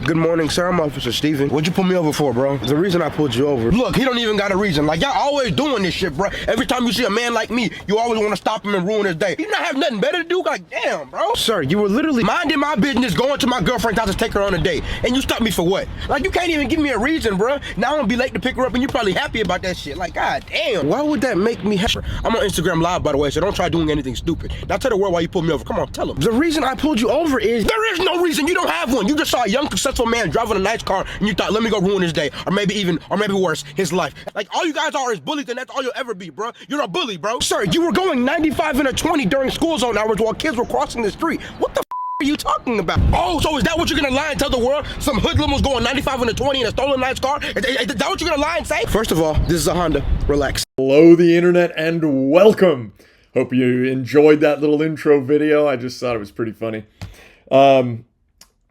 Good morning, sir. I'm Officer Steven. What'd you pull me over for, bro? The reason I pulled you over. Look, he don't even got a reason. Like, y'all always doing this shit, bro. Every time you see a man like me, you always want to stop him and ruin his day. You not have nothing better to do? Like, damn, bro. Sir, you were literally minding my business, going to my girlfriend's house to take her on a date. And you stopped me for what? Like, you can't even give me a reason, bro. Now I'm gonna be late to pick her up, and you're probably happy about that shit. Like, god damn. Why would that make me happy? I'm on Instagram Live, by the way, so don't try doing anything stupid. Now tell the world why you pulled me over. Come on, tell them. The reason I pulled you over is there is no reason. You don't have one. You just saw a young, successful man driving a nice car, and you thought, let me go ruin his day, or maybe worse, his life. Like, all you guys are is bullies, and that's all you'll ever be, bro. You're a bully, bro. Sir, you were going 95 and a 20 during school zone hours while kids were crossing the street. What the are you talking about? Oh, so is that what you're gonna lie and tell the world? Some hoodlum was going 95 and a 20 in a stolen nice car? Is that what you're gonna lie and say? First of all, this is a Honda. Relax. Hello, the internet, and welcome. Hope you enjoyed that little intro video. I just thought it was pretty funny.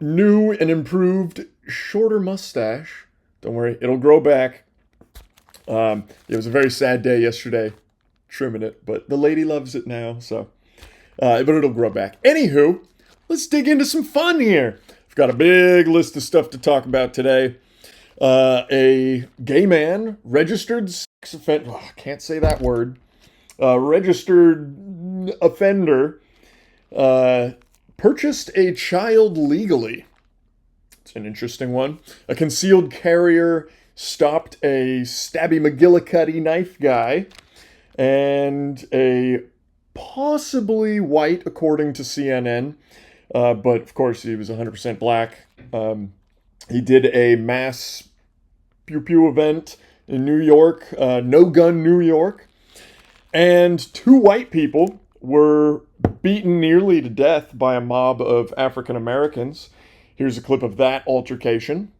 New and improved, shorter mustache. Don't worry, it'll grow back. It was a very sad day yesterday, trimming it, but the lady loves it now, so. But it'll grow back. Anywho, let's dig into some fun here. I've got a big list of stuff to talk about today. A gay man, registered sex offender, I can't say that word, registered offender, purchased a child legally. It's an interesting one. A concealed carrier stopped a stabby McGillicuddy knife guy, and a possibly white, according to CNN, but of course he was 100% black. He did a mass pew-pew event in New York, No Gun New York, and two white people were beaten nearly to death by a mob of African Americans. Here's a clip of that altercation.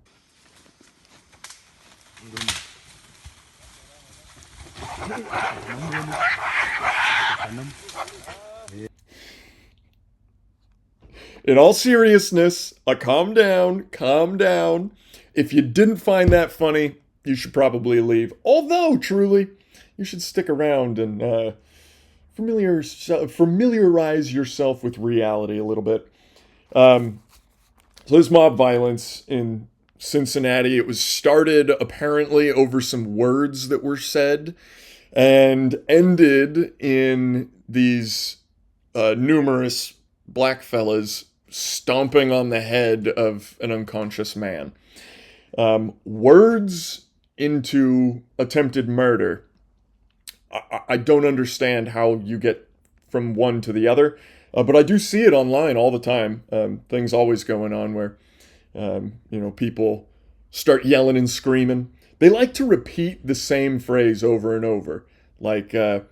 In all seriousness, calm down. If you didn't find that funny, you should probably leave. Although, truly, you should stick around and familiarize yourself with reality a little bit. So this mob violence in Cincinnati, it was started apparently over some words that were said and ended in these numerous black fellas stomping on the head of an unconscious man. Words into attempted murder. I don't understand how you get from one to the other, but I do see it online all the time. Things always going on where, people start yelling and screaming. They like to repeat the same phrase over and over. Like, oh,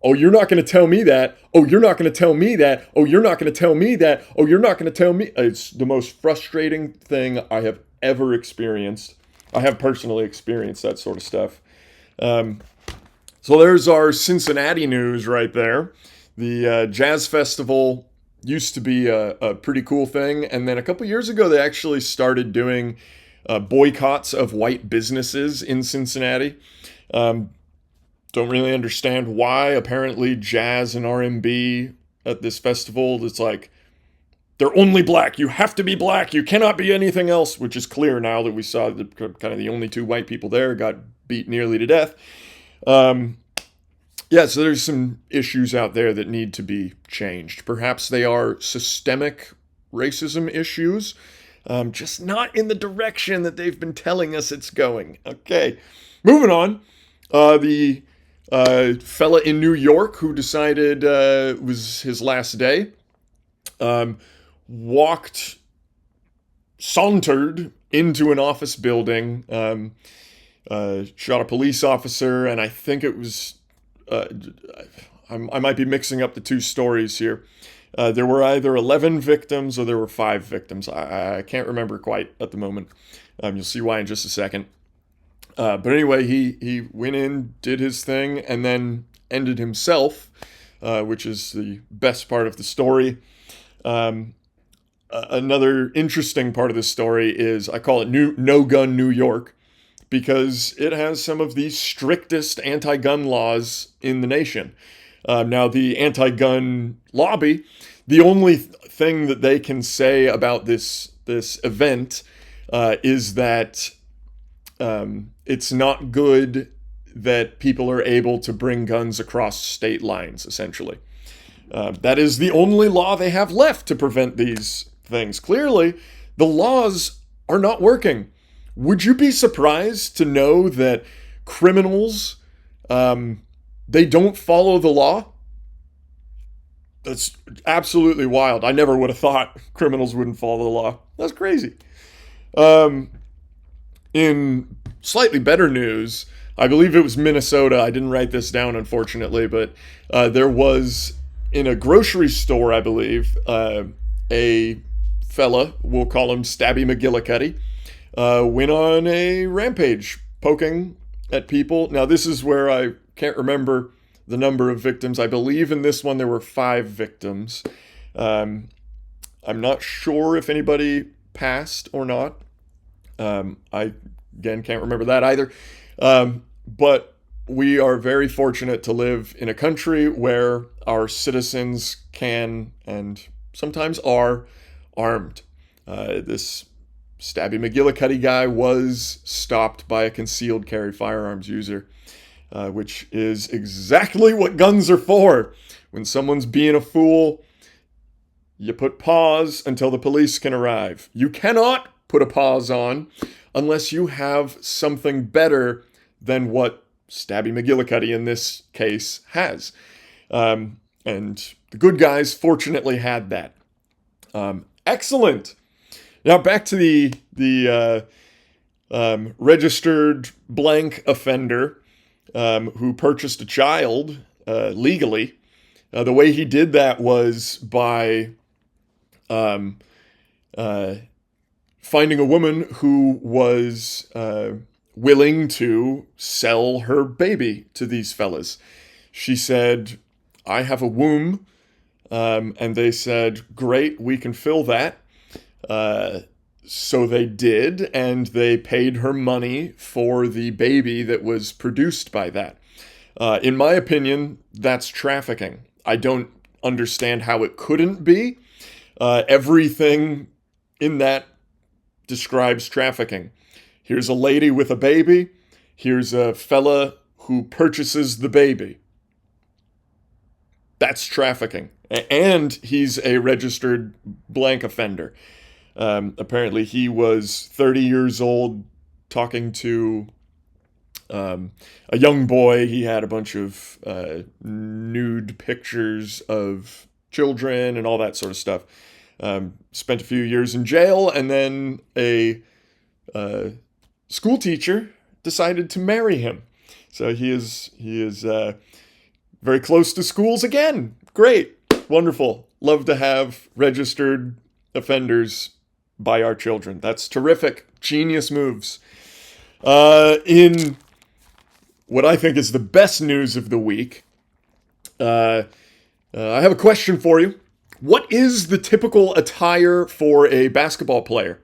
you're not going to tell me that. Oh, you're not going to tell me that. Oh, you're not going to tell me that. Oh, you're not going to tell me. It's the most frustrating thing I have ever experienced. I have personally experienced that sort of stuff. So there's our Cincinnati news right there. The jazz festival used to be a pretty cool thing. And then a couple years ago, they actually started doing boycotts of white businesses in Cincinnati. Don't really understand why. Apparently jazz and R&B at this festival, it's like, they're only black. You have to be black. You cannot be anything else, which is clear now that we saw kind of the only two white people there got beat nearly to death. So there's some issues out there that need to be changed. Perhaps they are systemic racism issues, just not in the direction that they've been telling us it's going. Okay, moving on. The fella in New York who decided it was his last day, sauntered into an office building, shot a police officer, and I think it was, I might be mixing up the two stories here. There were either 11 victims or there were 5 victims. I can't remember quite at the moment. You'll see why in just a second. But anyway, he went in, did his thing, and then ended himself, which is the best part of the story. Another interesting part of the story is, I call it No Gun New York, because it has some of the strictest anti-gun laws in the nation. Now, the anti-gun lobby, the only thing that they can say about this event is that it's not good that people are able to bring guns across state lines, essentially. That is the only law they have left to prevent these things. Clearly, the laws are not working. Would you be surprised to know that criminals, they don't follow the law? That's absolutely wild. I never would have thought criminals wouldn't follow the law. That's crazy. In slightly better news, I believe it was Minnesota. I didn't write this down, unfortunately, but there was, in a grocery store, I believe, a fella, we'll call him Stabby McGillicuddy, went on a rampage, poking at people. Now, this is where I can't remember the number of victims. I believe in this one there were 5 victims. I'm not sure if anybody passed or not. I, again, can't remember that either. But we are very fortunate to live in a country where our citizens can and sometimes are armed. This Stabby McGillicuddy guy was stopped by a concealed carry firearms user, which is exactly what guns are for. When someone's being a fool, you put pause until the police can arrive. You cannot put a pause on unless you have something better than what Stabby McGillicuddy in this case has. And the good guys fortunately had that. Excellent. Now back to the registered blank offender who purchased a child legally. The way he did that was by finding a woman who was willing to sell her baby to these fellas. She said, I have a womb. And they said, great, we can fill that. So they did, and they paid her money for the baby that was produced by that. In my opinion, that's trafficking. I don't understand how it couldn't be. Everything in that describes trafficking. Here's a lady with a baby. Here's a fella who purchases the baby. That's trafficking. And he's a registered blank offender. Apparently he was 30 years old talking to a young boy. He had a bunch of nude pictures of children and all that sort of stuff. Spent a few years in jail, and then a school teacher decided to marry him. So he is very close to schools again. Great. Wonderful. Love to have registered offenders by our children. That's terrific. Genius moves. In what I think is the best news of the week, I have a question for you. What is the typical attire for a basketball player?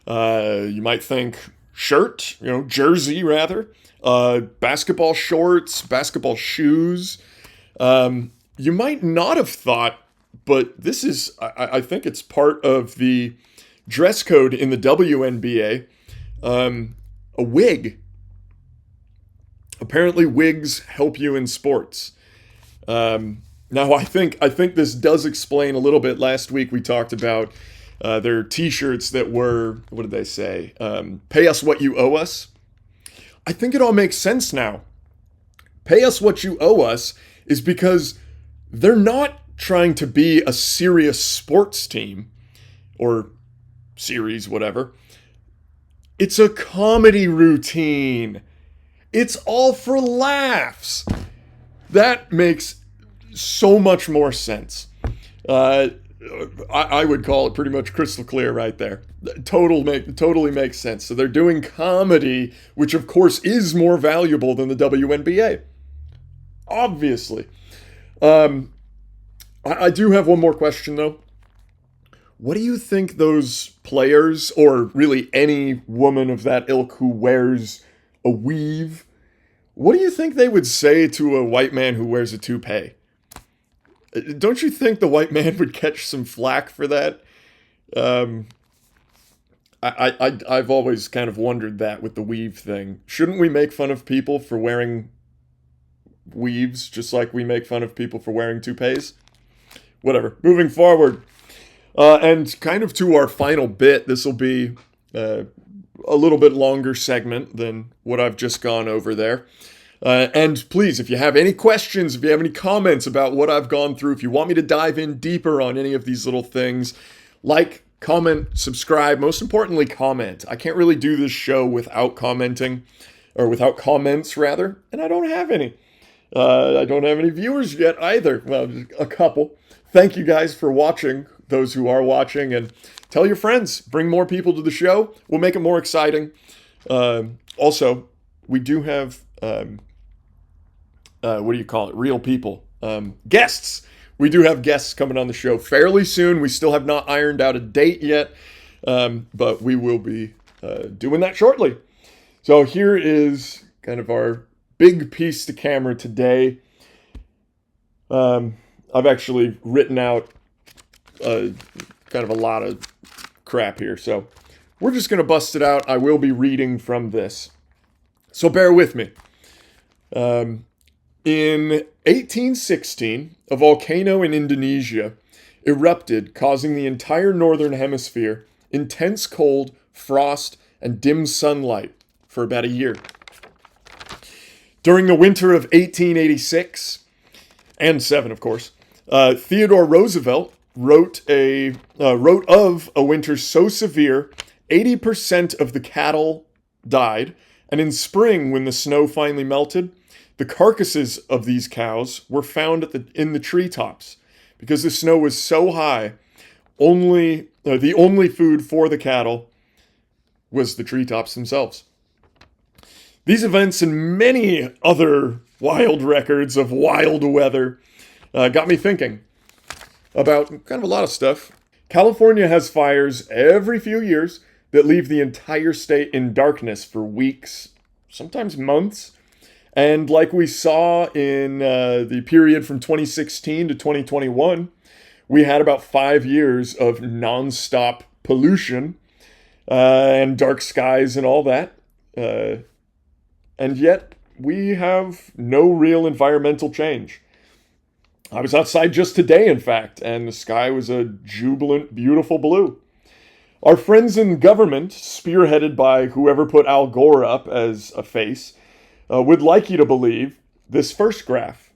You might think shirt, jersey rather, basketball shorts, basketball shoes. You might not have thought, but this is, I think it's part of the dress code in the WNBA, a wig. Apparently wigs help you in sports. Now I think this does explain a little bit. Last week we talked about their t-shirts that were, what did they say? Pay us what you owe us. I think it all makes sense now. Pay us what you owe us is because they're not trying to be a serious sports team or series, whatever. It's a comedy routine. It's all for laughs. That makes so much more sense. I would call it pretty much crystal clear right there. Totally makes sense. So they're doing comedy, which of course is more valuable than the WNBA. Obviously. I do have one more question though. What do you think those players, or really any woman of that ilk who wears a weave, what do you think they would say to a white man who wears a toupee? Don't you think the white man would catch some flack for that? I've always kind of wondered that with the weave thing. Shouldn't we make fun of people for wearing weaves just like we make fun of people for wearing toupees? Whatever. Moving forward. And kind of to our final bit, this will be a little bit longer segment than what I've just gone over there. And please, if you have any questions, if you have any comments about what I've gone through, if you want me to dive in deeper on any of these little things, like, comment, subscribe, most importantly, comment. I can't really do this show without commenting, or without comments, rather, and I don't have any. I don't have any viewers yet either. Well, a couple. Thank you guys for watching, those who are watching, and tell your friends. Bring more people to the show. We'll make it more exciting. Also, we do have, what do you call it? Real people. Guests. We do have guests coming on the show fairly soon. We still have not ironed out a date yet, but we will be doing that shortly. So here is kind of our big piece to camera today. I've actually written out kind of a lot of crap here, so we're just going to bust it out. I will be reading from this, so bear with me. In 1816, a volcano in Indonesia erupted, causing the entire northern hemisphere intense cold, frost, and dim sunlight for about a year. During the winter of 1886, and 7, of course, Theodore Roosevelt wrote of a winter so severe, 80% of the cattle died, and in spring, when the snow finally melted, the carcasses of these cows were found in the treetops. Because the snow was so high, the only food for the cattle was the treetops themselves. These events and many other wild records of wild weather got me thinking about kind of a lot of stuff. California has fires every few years that leave the entire state in darkness for weeks, sometimes months. And like we saw in the period from 2016 to 2021, we had about 5 years of nonstop pollution and dark skies and all that. And yet, we have no real environmental change. I was outside just today, in fact, and the sky was a jubilant, beautiful blue. Our friends in government, spearheaded by whoever put Al Gore up as a face, would like you to believe this first graph.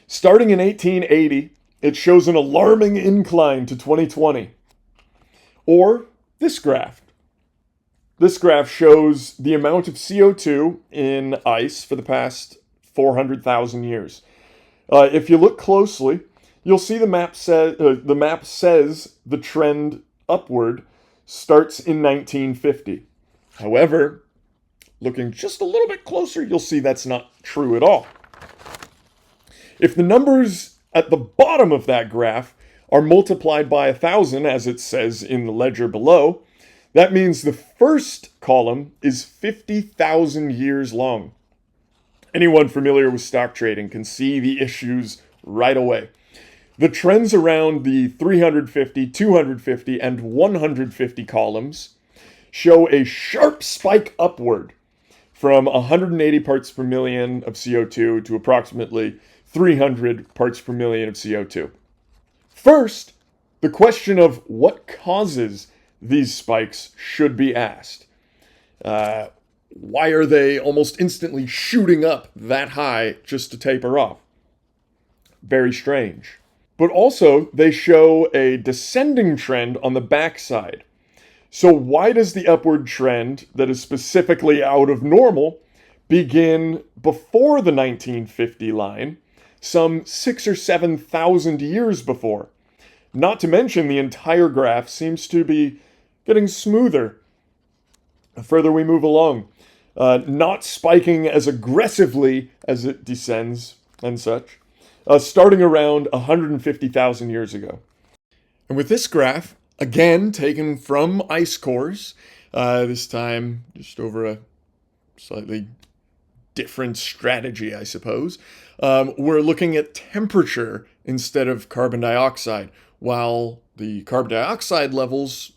Starting in 1880, it shows an alarming incline to 2020. Or this graph. This graph shows the amount of CO2 in ice for the past 400,000 years. If you look closely, you'll see the map says the trend upward starts in 1950. However, looking just a little bit closer, you'll see that's not true at all. If the numbers at the bottom of that graph are multiplied by 1,000, as it says in the ledger below, that means the first column is 50,000 years long. Anyone familiar with stock trading can see the issues right away. The trends around the 350, 250, and 150 columns show a sharp spike upward from 180 parts per million of CO2 to approximately 300 parts per million of CO2. First, the question of what causes these spikes should be asked. Why are they almost instantly shooting up that high just to taper off? Very strange. But also, they show a descending trend on the backside. So why does the upward trend that is specifically out of normal begin before the 1950 line, some 6,000 or 7,000 years before? Not to mention the entire graph seems to be getting smoother the further we move along, not spiking as aggressively as it descends and such, starting around 150,000 years ago. And with this graph, again taken from ice cores, this time just over a slightly different strategy, I suppose, we're looking at temperature instead of carbon dioxide, while the carbon dioxide levels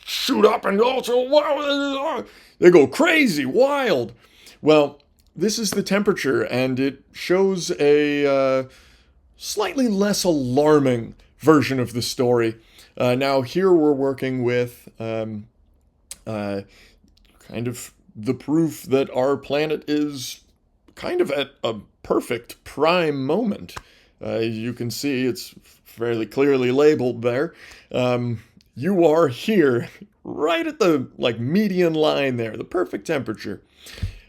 shoot up and also they go crazy, wild. Well, this is the temperature, and it shows a slightly less alarming version of the story. Now here we're working with kind of the proof that our planet is kind of at a perfect prime moment. You can see it's fairly clearly labeled there. You are here, right at the median line there, the perfect temperature.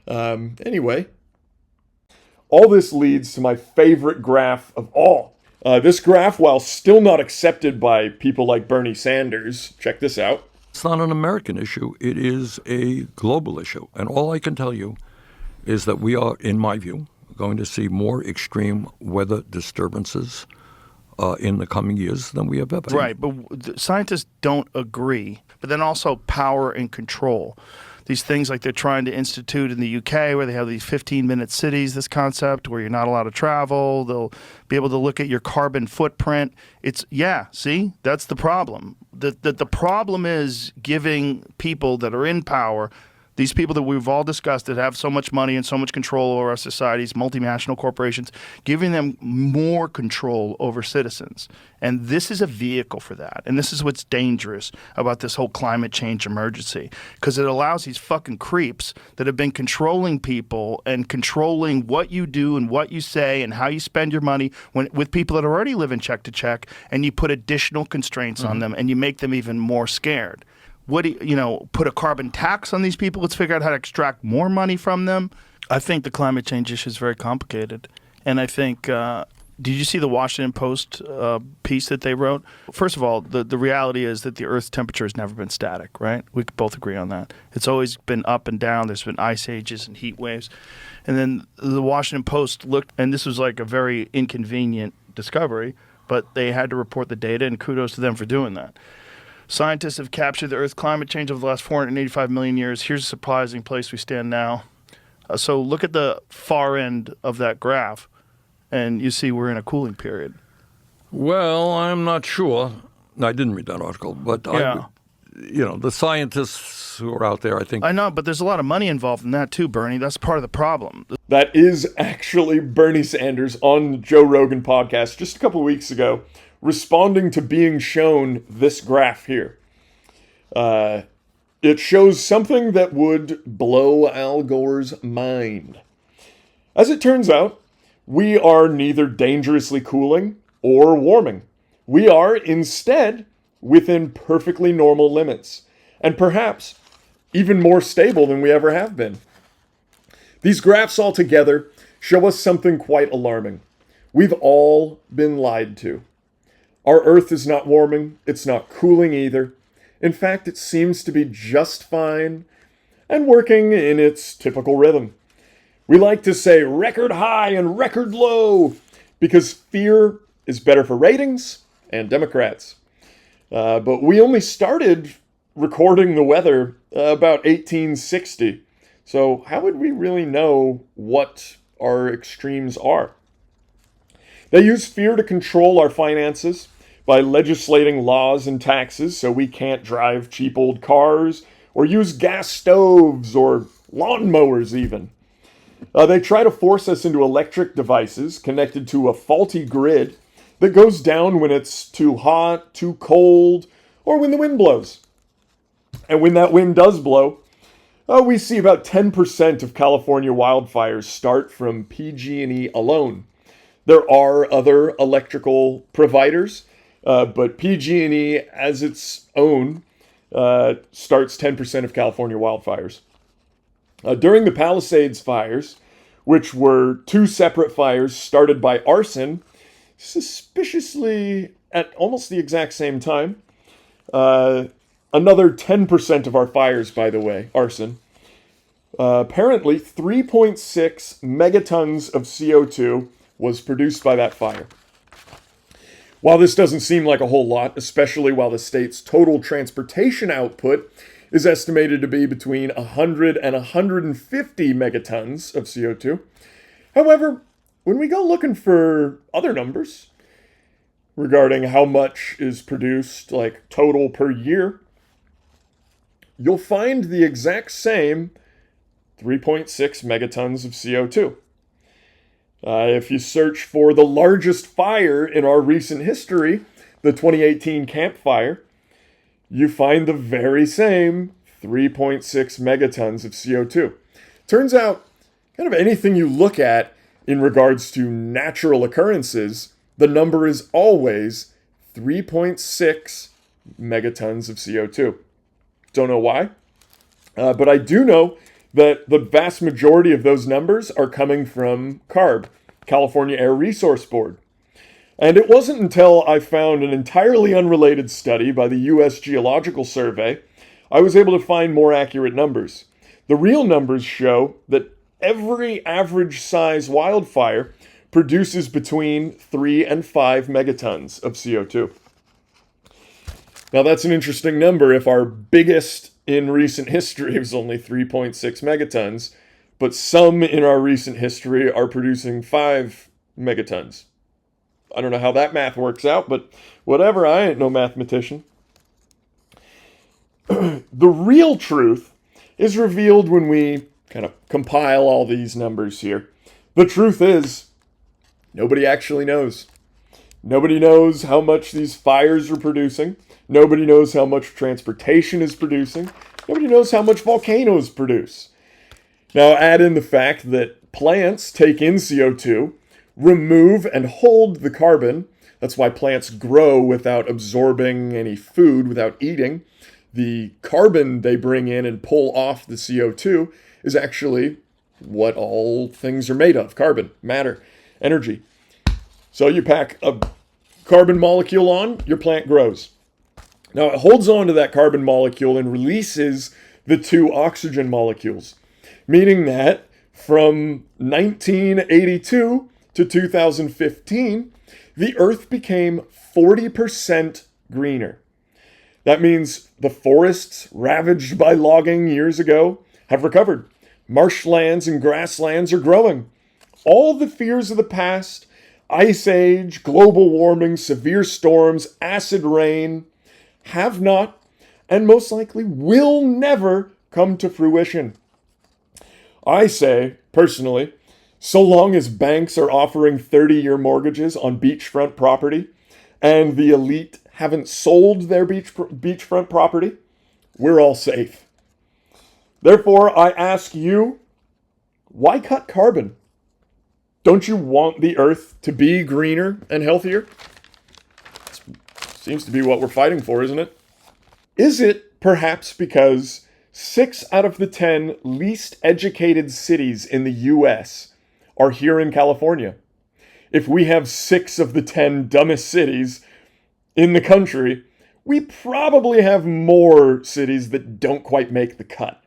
Anyway, all this leads to my favorite graph of all. This graph, while still not accepted by people like Bernie Sanders, check this out. It's not an American issue. It is a global issue. And all I can tell you is that we are, in my view, going to see more extreme weather disturbances in the coming years than we have ever. Right, but scientists don't agree. But then also power and control. These things like they're trying to institute in the UK where they have these 15-minute cities, this concept where you're not allowed to travel. They'll be able to look at your carbon footprint. See, that's the problem. The problem is giving people that are in power, these people that we've all discussed that have so much money and so much control over our societies, multinational corporations, giving them more control over citizens. And this is a vehicle for that. And this is what's dangerous about this whole climate change emergency, because it allows these fucking creeps that have been controlling people and controlling what you do and what you say and how you spend your money with people that are already living check to check, and you put additional constraints on them and you make them even more scared. What do you, put a carbon tax on these people? Let's figure out how to extract more money from them. I think the climate change issue is very complicated. And I think, did you see the Washington Post piece that they wrote? First of all, the reality is that the Earth's temperature has never been static, right? We could both agree on that. It's always been up and down. There's been ice ages and heat waves. And then the Washington Post looked, and this was like a very inconvenient discovery, but they had to report the data, and kudos to them for doing that. Scientists have captured the Earth's climate change over the last 485 million years. Here's a surprising place we stand now. So look at the far end of that graph, and you see we're in a cooling period. Well, I'm not sure. I didn't read that article, but the scientists who are out there, I think. I know, but there's a lot of money involved in that too, Bernie. That's part of the problem. That is actually Bernie Sanders on the Joe Rogan podcast just a couple of weeks ago, responding to being shown this graph here. It shows something that would blow Al Gore's mind. As it turns out, we are neither dangerously cooling or warming. We are instead within perfectly normal limits, and perhaps even more stable than we ever have been. These graphs all together show us something quite alarming. We've all been lied to. Our Earth is not warming, it's not cooling either. In fact, it seems to be just fine and working in its typical rhythm. We like to say record high and record low because fear is better for ratings and Democrats. But we only started recording the weather about 1860. So how would we really know what our extremes are? They use fear to control our finances by legislating laws and taxes so we can't drive cheap old cars or use gas stoves or lawnmowers even. They try to force us into electric devices connected to a faulty grid that goes down when it's too hot, too cold, or when the wind blows. And when that wind does blow, we see about 10% of California wildfires start from PG&E alone. There are other electrical providers, but PG&E as its own starts 10% of California wildfires. During the Palisades fires, which were two separate fires started by arson, suspiciously at almost the exact same time, another 10% of our fires, by the way, arson, apparently 3.6 megatons of CO2 was produced by that fire. While this doesn't seem like a whole lot, especially while the state's total transportation output is estimated to be between 100 and 150 megatons of CO2. However, when we go looking for other numbers regarding how much is produced, like total per year, you'll find the exact same 3.6 megatons of CO2. If you search for the largest fire in our recent history, the 2018 Camp Fire, you find the very same 3.6 megatons of CO2. Turns out, kind of anything you look at in regards to natural occurrences, the number is always 3.6 megatons of CO2. Don't know why, but I do know that the vast majority of those numbers are coming from CARB, California Air Resource Board. And it wasn't until I found an entirely unrelated study by the U.S. Geological Survey I was able to find more accurate numbers. The real numbers show that every average size wildfire produces between 3 and 5 megatons of CO2. Now that's an interesting number if our biggest in recent history was only 3.6 megatons, but some in our recent history are producing 5 megatons. I don't know how that math works out, but whatever, I ain't no mathematician. The real truth is revealed when we kind of compile all these numbers here. The truth is, nobody actually knows. Nobody knows how much these fires are producing. Nobody knows how much transportation is producing. Nobody knows how much volcanoes produce. Now add in the fact that plants take in CO2, remove and hold the carbon. That's why plants grow without absorbing any food, without eating. The carbon they bring in and pull off the CO2 is actually what all things are made of. Carbon, matter, energy. So you pack a carbon molecule on, your plant grows. Now it holds on to that carbon molecule and releases the 2 oxygen molecules, meaning that from 1982 to 2015, the Earth became 40% greener. That means the forests ravaged by logging years ago have recovered. Marshlands and grasslands are growing. All the fears of the past, ice age, global warming, severe storms, acid rain, have not, and most likely will never come to fruition. I say, personally, so long as banks are offering 30-year mortgages on beachfront property and the elite haven't sold their beachfront property, we're all safe. Therefore, I ask you, why cut carbon? Don't you want the Earth to be greener and healthier? Seems to be what we're fighting for, isn't it? Is it perhaps because 6 out of the 10 least educated cities in the U.S. are here in California? If we have 6 of the 10 dumbest cities in the country, we probably have more cities that don't quite make the cut.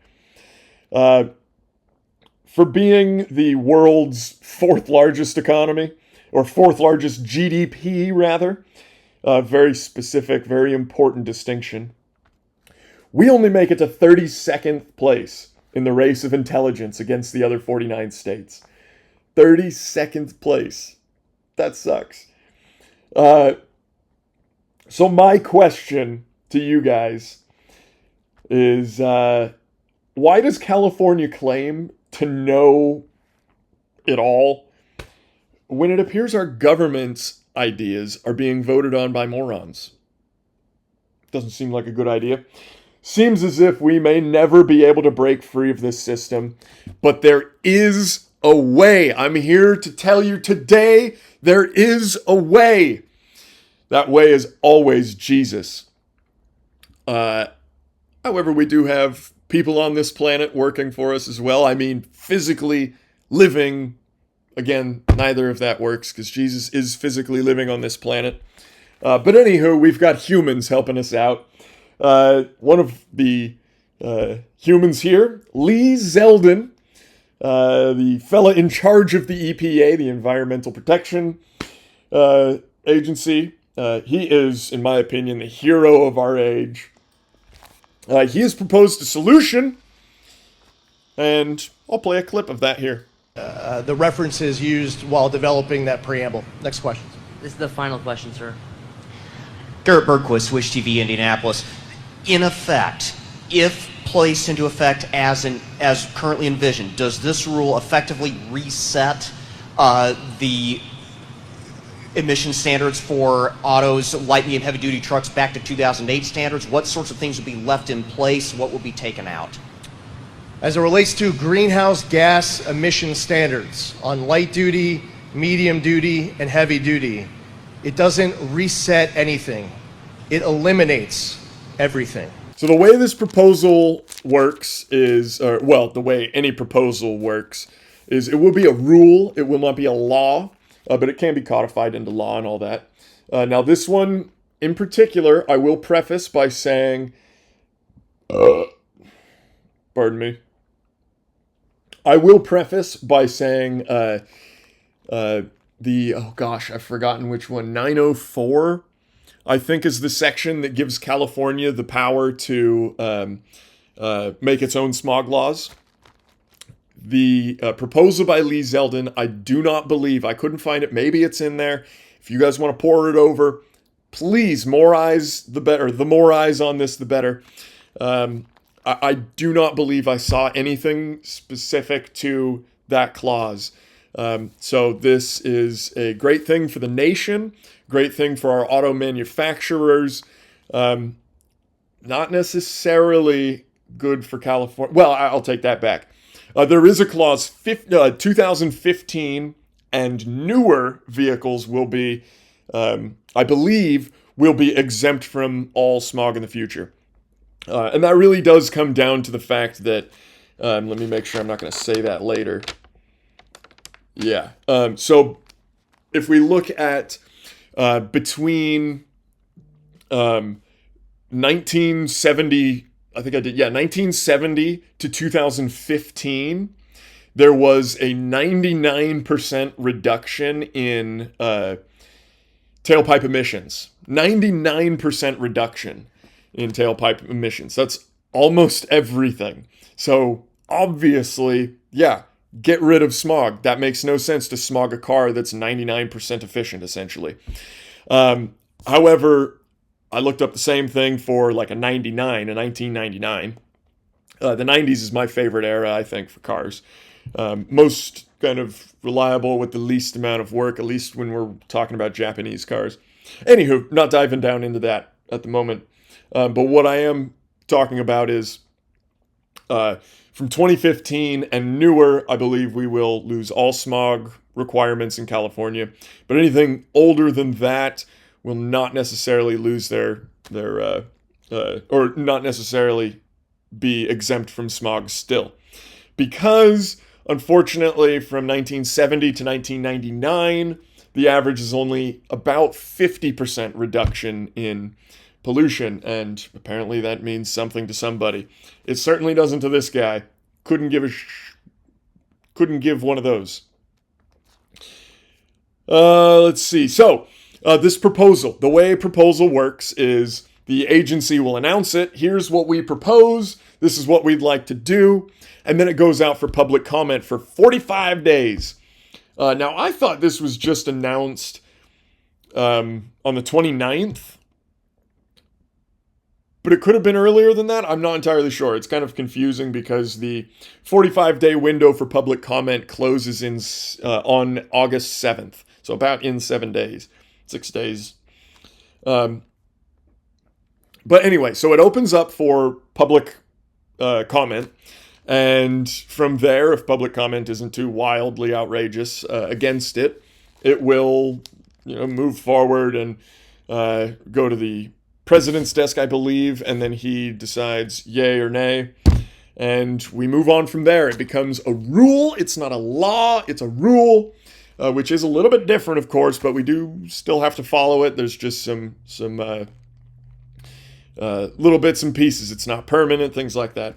For being the world's 4th largest economy, or 4th largest GDP rather, very specific, very important distinction. We only make it to 32nd place in the race of intelligence against the other 49 states. 32nd place. That sucks. So my question to you guys is, why does California claim to know it all when it appears our government's ideas are being voted on by morons? Doesn't seem like a good idea. Seems as if we may never be able to break free of this system, but there is a way. I'm here to tell you today, there is a way. That way is always Jesus. However, we do have people on this planet working for us as well. I mean, physically living. Again, neither of that works because Jesus is physically living on this planet. But anywho, we've got humans helping us out. One of the humans here, Lee Zeldin, the fella in charge of the EPA, the Environmental Protection Agency. He is, in my opinion, the hero of our age. He has proposed a solution, and I'll play a clip of that here. The references used while developing that preamble. Next question. This is the final question, sir. Garrett Berquist, Wish TV, Indianapolis. In effect, if placed into effect as currently envisioned, does this rule effectively reset the emission standards for autos, light, medium, heavy duty trucks back to 2008 standards? What sorts of things will be left in place? What will be taken out? As it relates to greenhouse gas emission standards on light duty, medium duty, and heavy duty, it doesn't reset anything. It eliminates everything. So the way this proposal works is, the way any proposal works is it will be a rule. It will not be a law, but it can be codified into law and all that. Now this one in particular, I will preface by saying, pardon me. I will preface by saying I've forgotten which one, 904, I think is the section that gives California the power to make its own smog laws. The proposal by Lee Zeldin, I do not believe, I couldn't find it, maybe it's in there. If you guys want to pour it over, please, more eyes, the better. The more eyes on this, the better. I do not believe I saw anything specific to that clause. So this is a great thing for the nation, great thing for our auto manufacturers. Not necessarily good for California. Well, I'll take that back. There is a clause, 2015 and newer vehicles will be, I believe, will be exempt from all smog in the future. And that really does come down to the fact that, let me make sure I'm not going to say that later. Yeah. So if we look at between 1970, 1970 to 2015, there was a 99% reduction in tailpipe emissions. 99% reduction in tailpipe emissions. That's almost everything. So obviously, yeah, get rid of smog. That makes no sense to smog a car that's 99% efficient, essentially. However, I looked up the same thing for like a 1999. The 90s is my favorite era, I think, for cars. Most kind of reliable with the least amount of work, at least when we're talking about Japanese cars. Anywho, not diving down into that at the moment. But what I am talking about is from 2015 and newer, I believe we will lose all smog requirements in California. But anything older than that will not necessarily lose their or not necessarily be exempt from smog still. Because, unfortunately, from 1970 to 1999, the average is only about 50% reduction in pollution, and apparently that means something to somebody. It certainly doesn't to this guy. Couldn't give one of those. Let's see. So, this proposal, the way a proposal works is the agency will announce it. Here's what we propose. This is what we'd like to do. And then it goes out for public comment for 45 days. Now, I thought this was just announced on the 29th. But it could have been earlier than that. I'm not entirely sure. It's kind of confusing because the 45-day window for public comment closes on August 7th. So about in 7 days. 6 days. But anyway, so it opens up for public comment. And from there, if public comment isn't too wildly outrageous against it, it will move forward and go to the president's desk, I believe, and then he decides yay or nay, and we move on from there. It becomes a rule. It's not a law. It's a rule, which is a little bit different, of course, but we do still have to follow it. There's just some little bits and pieces. It's not permanent, things like that.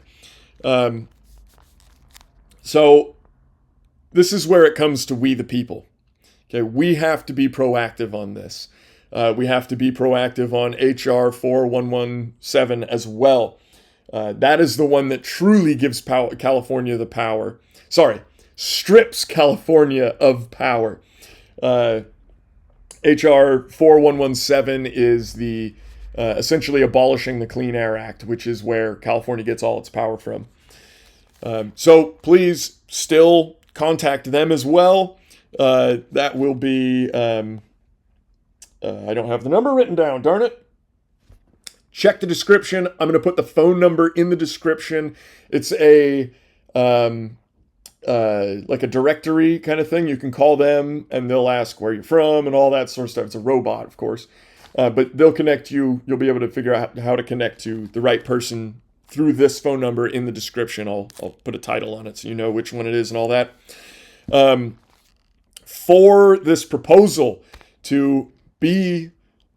So this is where it comes to we the people. Okay, we have to be proactive on this. We have to be proactive on HR 4117 as well. That is the one that truly gives California the power. Strips California of power. HR 4117 is the essentially abolishing the Clean Air Act, which is where California gets all its power from. So please still contact them as well. That will be, I don't have the number written down, darn it. Check the description. I'm going to put the phone number in the description. It's a like a directory kind of thing. You can call them and they'll ask where you're from and all that sort of stuff. It's a robot, of course. But they'll connect you. You'll be able to figure out how to connect to the right person through this phone number in the description. I'll put a title on it so you know which one it is and all that. For this proposal to be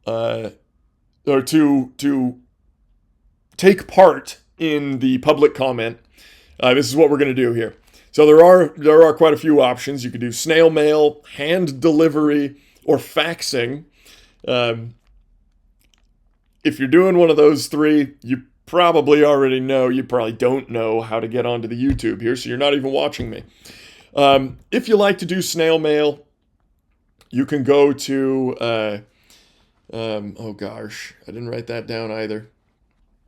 or to take part in the public comment, this is what we're going to do here. So there are quite a few options. You could do snail mail, hand delivery, or faxing. If you're doing one of those three, you probably already know. You probably don't know how to get onto the YouTube here, so you're not even watching me. If you like to do snail mail, you can go to, oh gosh, I didn't write that down either.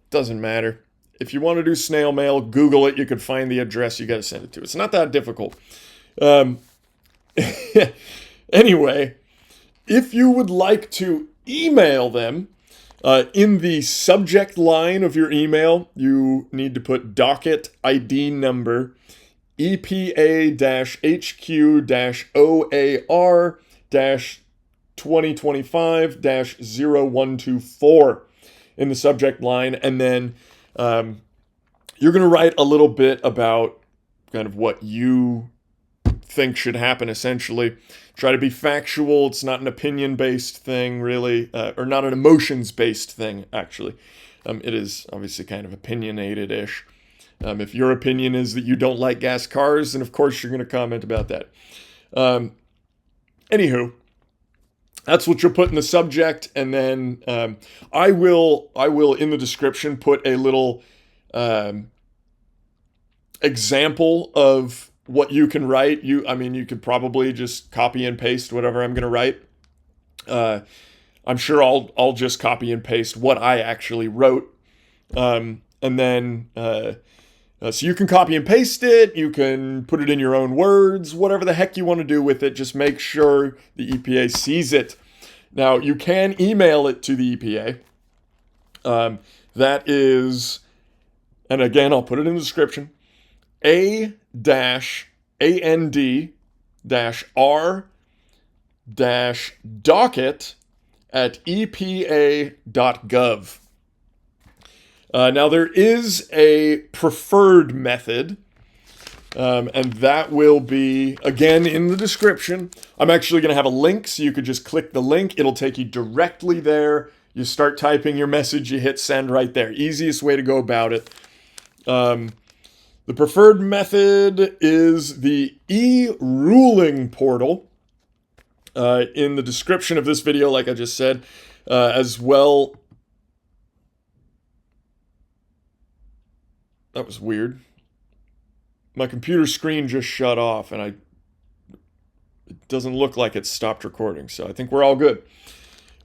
Doesn't matter. If you want to do snail mail, Google it. You can find the address you got to send it to. It's not that difficult. Anyway, if you would like to email them, in the subject line of your email, you need to put docket ID number EPA-HQ-OAR-2025-0124 in the subject line, and then you're going to write a little bit about kind of what you think should happen, essentially. Try to be factual. It's not an opinion-based thing, really, or not an emotions-based thing, actually. It is obviously kind of opinionated-ish. If your opinion is that you don't like gas cars, then of course you're going to comment about that. Anywho, that's what you'll put in the subject, and then I will in the description put a little example of what you can write. You could probably just copy and paste whatever I'm going to write. I'm sure I'll just copy and paste what I actually wrote, and then so you can copy and paste it. You can put it in your own words, whatever the heck you want to do with it. Just make sure the EPA sees it. Now, you can email it to the EPA. That is, and again, I'll put it in the description, A-and-D-R-docket at EPA.gov. Now, there is a preferred method, and that will be, again, in the description. I'm actually going to have a link, so you could just click the link. It'll take you directly there. You start typing your message, you hit send right there. Easiest way to go about it. The preferred method is the e-ruling portal. In the description of this video, like I just said, as well. That was weird. My computer screen just shut off, and it doesn't look like it stopped recording, so I think we're all good.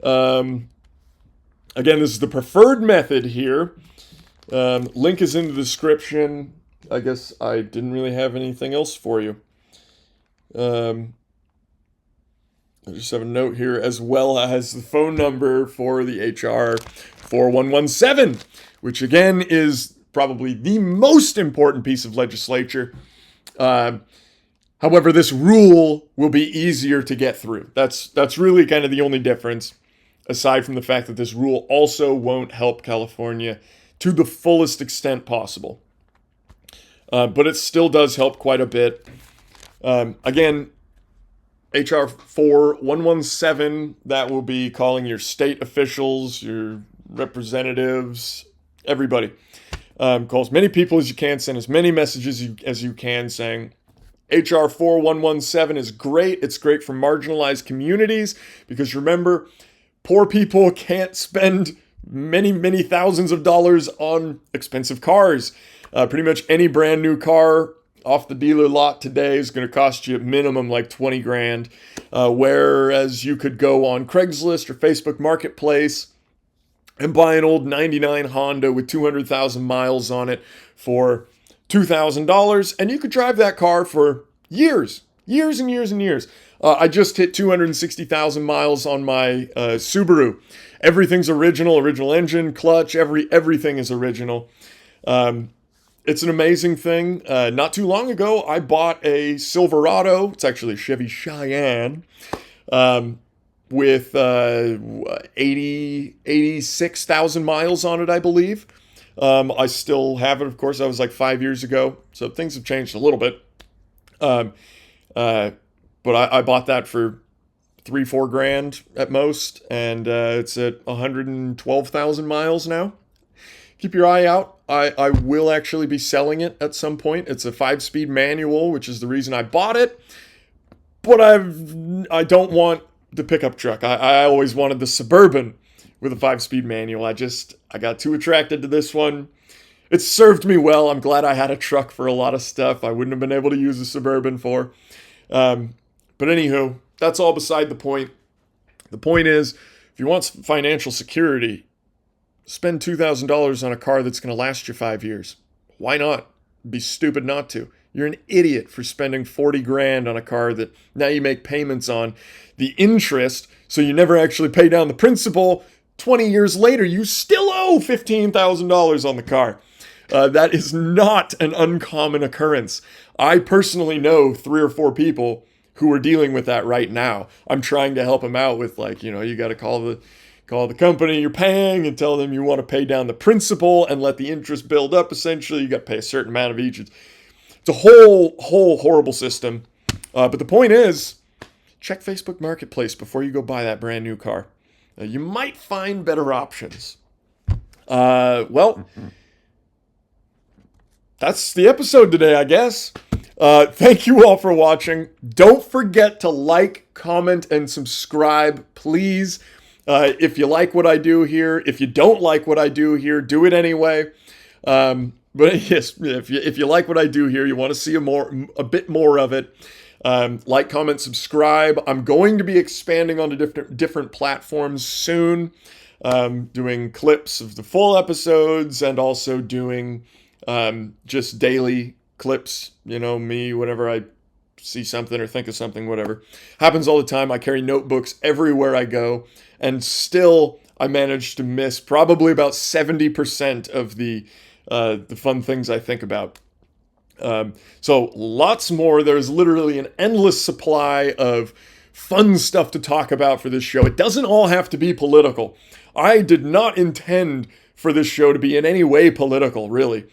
Again, this is the preferred method here. Link is in the description. I guess I didn't really have anything else for you. I just have a note here, as well as the phone number for the HR 4117, which again is probably the most important piece of legislature. However, this rule will be easier to get through. That's really kind of the only difference, aside from the fact that this rule also won't help California to the fullest extent possible. But it still does help quite a bit. Again, HR 4117, that will be calling your state officials, your representatives, everybody. Call as many people as you can, send as many messages as you can, saying HR 4117 is great. It's great for marginalized communities, because remember, poor people can't spend many, many thousands of dollars on expensive cars. Pretty much any brand new car off the dealer lot today is going to cost you minimum like 20 grand. Whereas you could go on Craigslist or Facebook Marketplace and buy an old 99 Honda with 200,000 miles on it for $2,000, and you could drive that car for years and years and years. I just hit 260,000 miles on my Subaru. Everything's original engine, clutch, everything is original. It's an amazing thing. Not too long ago, I bought a Silverado. It's actually a Chevy Cheyenne. With 86,000 miles on it, I believe. I still have it, of course. That was like 5 years ago, so things have changed a little bit. But I bought that for $3-4 grand at most, and it's at 112,000 miles now. Keep your eye out. I will actually be selling it at some point. It's a 5-speed manual, which is the reason I bought it. But I don't want the pickup truck. I always wanted the Suburban with a 5-speed manual. I got too attracted to this one. It served me well. I'm glad I had a truck for a lot of stuff I wouldn't have been able to use a Suburban for. But anywho, that's all beside the point. The point is, if you want financial security, spend $2,000 on a car that's going to last you 5 years. Why not? It'd be stupid not to. You're an idiot for spending 40 grand on a car that now you make payments on. The interest, so you never actually pay down the principal. 20 years later, you still owe $15,000 on the car. That is not an uncommon occurrence. I personally know 3 or 4 people who are dealing with that right now. I'm trying to help them out with, like, you got to call the company you're paying and tell them you want to pay down the principal and let the interest build up. Essentially, you got to pay a certain amount of each. It's a whole horrible system. But the point is, check Facebook Marketplace before you go buy that brand new car. You might find better options. Well, that's the episode today, I guess. Thank you all for watching. Don't forget to like, comment, and subscribe, please. If you like what I do here, if you don't like what I do here, do it anyway. But yes, if you like what I do here, you want to see a bit more of it. Like, comment, subscribe. I'm going to be expanding onto different platforms soon, doing clips of the full episodes and also doing just daily clips. Me, whenever I see something or think of something, whatever. Happens all the time. I carry notebooks everywhere I go, and still I managed to miss probably about 70% of the fun things I think about. So lots more. There's literally an endless supply of fun stuff to talk about for this show. It doesn't all have to be political. I did not intend for this show to be in any way political, really.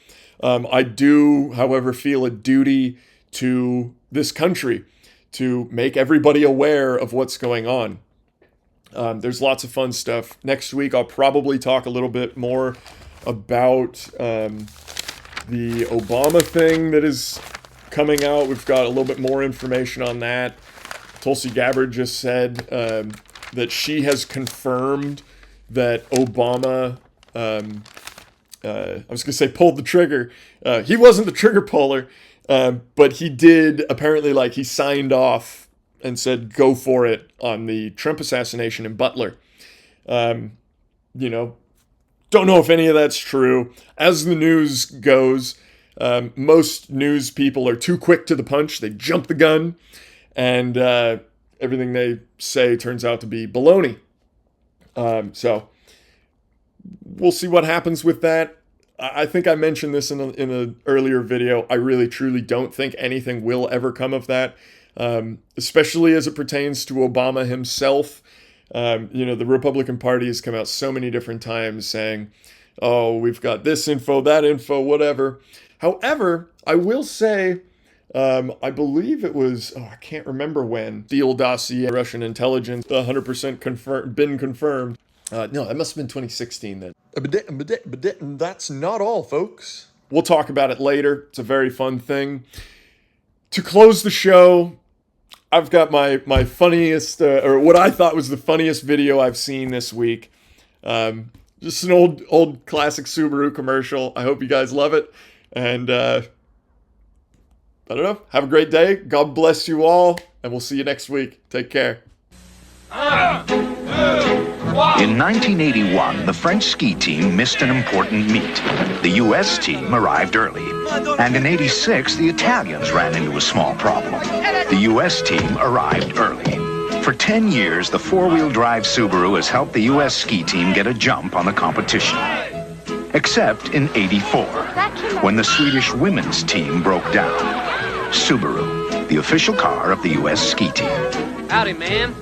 I do, however, feel a duty to this country to make everybody aware of what's going on. There's lots of fun stuff. Next week, I'll probably talk a little bit more about the Obama thing that is coming out. We've got a little bit more information on that. Tulsi Gabbard just said that she has confirmed that Obama, I was going to say pulled the trigger. He wasn't the trigger puller, but he did apparently, he signed off and said go for it on the Trump assassination in Butler. Don't know if any of that's true. As the news goes, most news people are too quick to the punch. They jump the gun, and everything they say turns out to be baloney. So we'll see what happens with that. I think I mentioned this in an earlier video. I really, truly don't think anything will ever come of that, especially as it pertains to Obama himself. The Republican Party has come out so many different times saying, oh, we've got this info, that info, whatever. However, I will say, I believe it was, I can't remember when, Steele dossier, Russian intelligence, 100% been confirmed. No, that must have been 2016 then. But that's not all, folks. We'll talk about it later. It's a very fun thing. To close the show, I've got my funniest, or what I thought was the funniest video I've seen this week. Just an old classic Subaru commercial. I hope you guys love it. And I don't know. Have a great day. God bless you all. And we'll see you next week. Take care. In 1981, the French ski team missed an important meet. The U.S. team arrived early. And in 86, the Italians ran into a small problem. The U.S. team arrived early. For 10 years, the four-wheel drive Subaru has helped the U.S. ski team get a jump on the competition. Except in 84, when the Swedish women's team broke down. Subaru, the official car of the U.S. ski team. Howdy, man.